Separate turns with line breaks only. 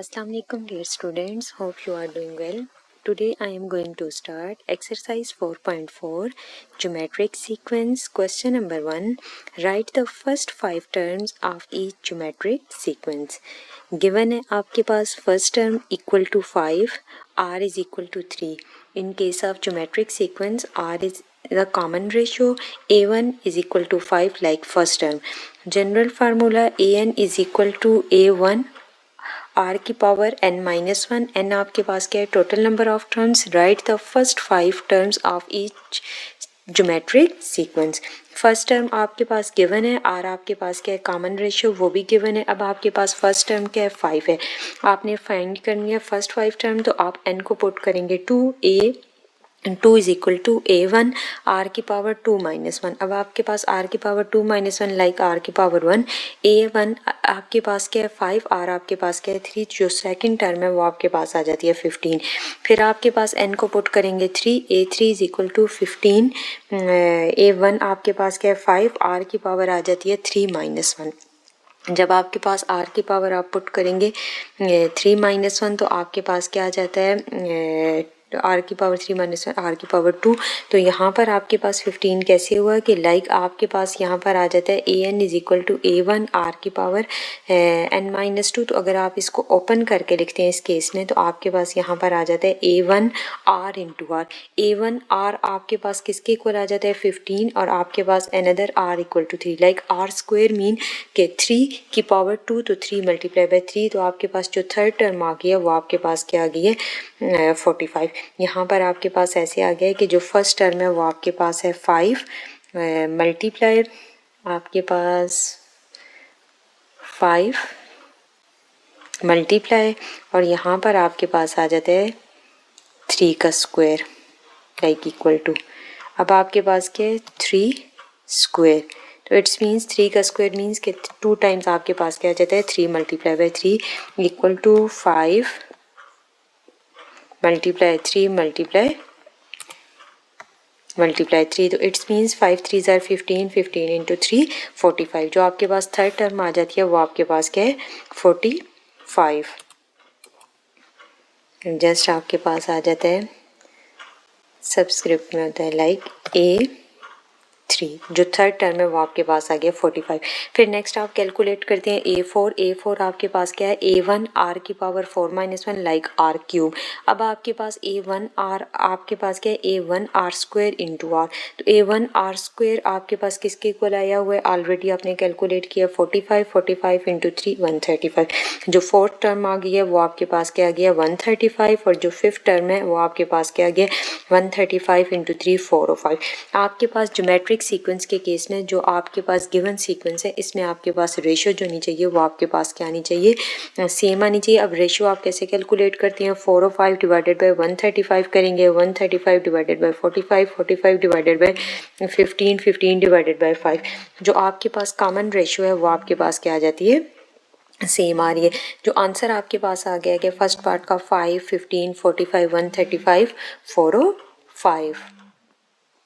Assalamu alaikum dear students, hope you are doing well. Today I am going to start exercise 4.4 geometric sequence. Question number 1. Write the first 5 terms of each geometric sequence. Given है आपके पास first term equal to 5, r is equal to 3. In case of geometric sequence, r is the common ratio, a1 is equal to 5 like first term. General formula an is equal to a1 r की power n minus one. n आपके पास क्या है? Total number of terms. Right the first 5 terms of each geometric sequence. First term आपके पास given है, are आपके पास क्या है? Common ratio, वो भी गिवन है. अब आपके पास फर्स्ट टर्म क्या है? 5 है. आपने फाइंड करनी है फर्स्ट 5 टर्म, तो आप n को पुट करेंगे 2 is equal to a1 r की पावर 2 माइनस वन. अब आपके पास r की power 2 minus one like r की पावर 1. a1 आपके पास क्या है? 5. r आपके पास क्या है? 3. जो सेकंड टर्म है वो आपके पास आ जाती है 15. फिर आपके पास n को पुट करेंगे 3. a3 is equal to 15. a1 आपके पास क्या है? 5. r की पावर आ जाती है 3 माइनस वन. जब आपके पास r की पावर आप पुट करेंगे 3 माइनस वन, तो आपके पास क्या आ जाता है? r की पावर 3 माइनस वन, r की पावर 2. तो यहाँ पर आपके पास 15 कैसे हुआ कि लाइक आपके पास यहाँ पर आ जाता है an is equal to a1 r की पावर n माइनस 2. तो अगर आप इसको ओपन करके लिखते हैं इस केस में, तो आपके पास यहाँ पर आ जाता है a1 r into are. a1 r आपके पास किसके इक्वल आ जाता है? 15. और आपके पास another r equal to 3 like r square mean के 3 की पावर 2, तो 3 मल्टीप्लाई बाई 3. तो आपके पास जो थर्ड टर्म आ गया वो आपके पास क्या आ गई है? 45. यहाँ पर आपके पास ऐसे आ गया है कि जो फर्स्ट टर्म है वो आपके पास है 5 मल्टीप्लाई आपके पास 5 मल्टीप्लाई, और यहाँ पर आपके पास आ जाता है 3 का स्क्वायर लाइक इक्वल टू. अब आपके पास क्या है? 3 स्क्वायर. तो इट्स मीन्स 3 का स्क्वायर मीन्स कि 2 टाइम्स आपके पास क्या आ जाता है? 3 multiply by 3 equal to 5 multiply 3 multiply 3. तो इट्स मीन्स 5 3 ज़ार 15, 15 इंटू 3 45. जो आपके पास थर्ड टर्म आ जाती है वो आपके पास क्या है? 45. जस्ट आपके पास आ जाता है सबस्क्रिप्ट में होता है लाइक a3. जो थर्ड टर्म है वो आपके पास आ गया 45. फिर नेक्स्ट आप कैलकुलेट करते हैं a4 आपके पास क्या है? a1 r की power 4 minus one like r cube. अब आपके पास a1 r आपके पास क्या है? a1 r square into r. तो a1 r स्क्वायर आपके पास किसके इक्वल आया हुआ है? ऑलरेडी आपने कैलकुलेट किया 45 इंटू 3 135. जो फोर्थ टर्म आ गई है वो आपके पास क्या आ गया? 135. और जो फिफ्थ टर्म है वो आपके पास क्या आ गया? 135 इंटू 3 405. आपके पास ज्योमेट्रिक सीक्वेंस के केस में जो आपके पास गिवन सीक्वेंस है, इसमें आपके पास रेशियो जो आनी चाहिए वो आपके पास क्या आनी चाहिए? सेम आनी चाहिए. अब रेशियो आप कैसे कैलकुलेट करते हैं? 405 डिवाइडेड बाय 135 करेंगे, 135 divided by 45, 45 divided by 15, 15 divided by 5. जो आपके पास कॉमन रेशियो है वो आपके पास क्या आ जाती है? सेम आ रही है. जो आंसर आपके पास आ गया कि फर्स्ट पार्ट का 5 15 45 135 405.